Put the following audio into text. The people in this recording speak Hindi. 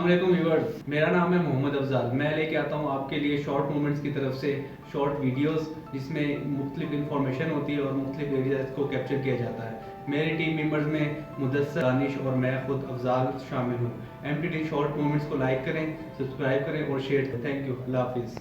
अस्सलामुअलैकुम व्यूअर्स, मेरा नाम है मोहम्मद अफजाल। मैं लेके आता हूँ आपके लिए शॉर्ट मोमेंट्स की तरफ से शॉर्ट वीडियोस जिसमें मुख्तलिफ इंफॉर्मेशन होती है और मुख्तलिफ एरियाज को कैप्चर किया जाता है। मेरी टीम मेंबर्स में मुदस्सर, दानिश और मैं खुद अफजाल शामिल हूँ। MTD शॉर्ट मोमेंट्स को लाइक करें, सब्सक्राइब करें और शेयर करें। Thank you. अल्लाह हाफिज़।